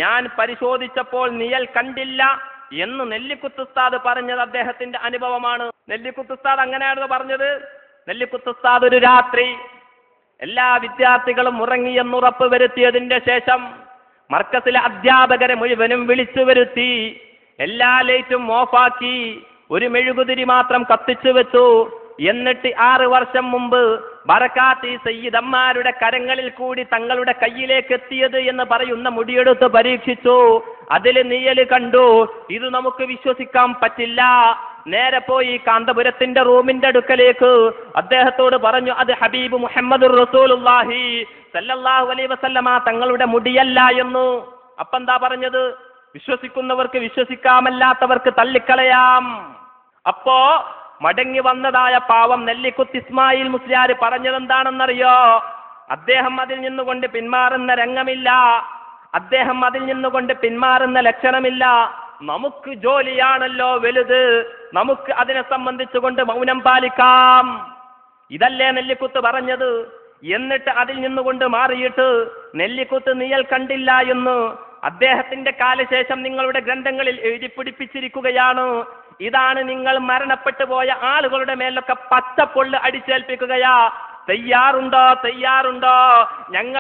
ഞാൻ പരിശോധിച്ചപ്പോൾ നിഴൽ കണ്ടില്ല എന്ന് നെല്ലിക്കുത്ത് ഉസ്താദ് പറഞ്ഞത് അദ്ദേഹത്തിന്റെ അനുഭവമാണ്. നെല്ലിക്കുത്ത് ഉസ്താദ് അങ്ങനെയായിരുന്നു പറഞ്ഞത്. നെല്ലിക്കുത്ത് ഉസ്താദ് ഒരു രാത്രി എല്ലാ വിദ്യാർത്ഥികളും ഉറങ്ങിയെന്നുറപ്പ് വരുത്തിയതിന്റെ ശേഷം മർക്കസിലെ അധ്യാപകരെ മുഴുവനും വിളിച്ചു വരുത്തി, എല്ലാ ലൈറ്റും ഓഫാക്കി, ഒരു മെഴുകുതിരി മാത്രം കത്തിച്ചു വെച്ചു. എന്നിട്ട് 6 വർഷം മുമ്പ് ബറകാത്തി സയ്യിദന്മാരുടെ കരങ്ങളിൽ കൂടി തങ്ങളുടെ കയ്യിലേക്ക് എത്തിയത് എന്ന് പറയുന്ന മുടിയെടുത്ത് പരീക്ഷിച്ചു. അതിൽ നിഴല് കണ്ടു. ഇത് നമുക്ക് വിശ്വസിക്കാൻ പറ്റില്ല. നേരെ പോയി കാന്തപുരത്തിന്റെ റൂമിന്റെ അടുക്കലേക്ക് അദ്ദേഹത്തോട് പറഞ്ഞു, അത് ഹബീബ് മുഹമ്മദുർ റസൂലുള്ളാഹി സല്ലല്ലാഹു അലൈഹി വസല്ലമ തങ്ങളുടെ മുടിയല്ല എന്ന്. അപ്പെന്താ പറഞ്ഞത്? വിശ്വസിക്കുന്നവർക്ക് വിശ്വസിക്കാമല്ലാത്തവർക്ക് തള്ളിക്കളയാം. അപ്പോ മടങ്ങി വന്നതായ പാവം നെല്ലിക്കുത്ത് ഇസ്മായിൽ മുസ്ലിയാർ പറഞ്ഞതെന്താണെന്നറിയോ? അദ്ദേഹം അതിൽ നിന്നുകൊണ്ട് പിന്മാറുന്ന രംഗമില്ല, അദ്ദേഹം അതിൽ നിന്നുകൊണ്ട് പിന്മാറുന്ന ലക്ഷണമില്ല. നമുക്ക് ജോലിയാണല്ലോ വലുത്, നമുക്ക് അതിനെ സംബന്ധിച്ചുകൊണ്ട് മൗനം പാലിക്കാം. ഇതല്ലേ നെല്ലിക്കുത്ത് പറഞ്ഞത്. എന്നിട്ട് അതിൽ നിന്നുകൊണ്ട് മാറിയിട്ട് നെല്ലിക്കുത്ത് നിഴൽ കണ്ടില്ല എന്ന് അദ്ദേഹത്തിന്റെ കാലശേഷം നിങ്ങളുടെ ഗ്രന്ഥങ്ങളിൽ എഴുതി പിടിപ്പിച്ചിരിക്കുകയാണ്. ഇതാണ് നിങ്ങൾ മരണപ്പെട്ടു പോയ ആളുകളുടെ മേലൊക്കെ പച്ചപ്പൊള്ള് അടിച്ചേൽപ്പിക്കുകയാ. തയ്യാറുണ്ടോ? ഞങ്ങൾ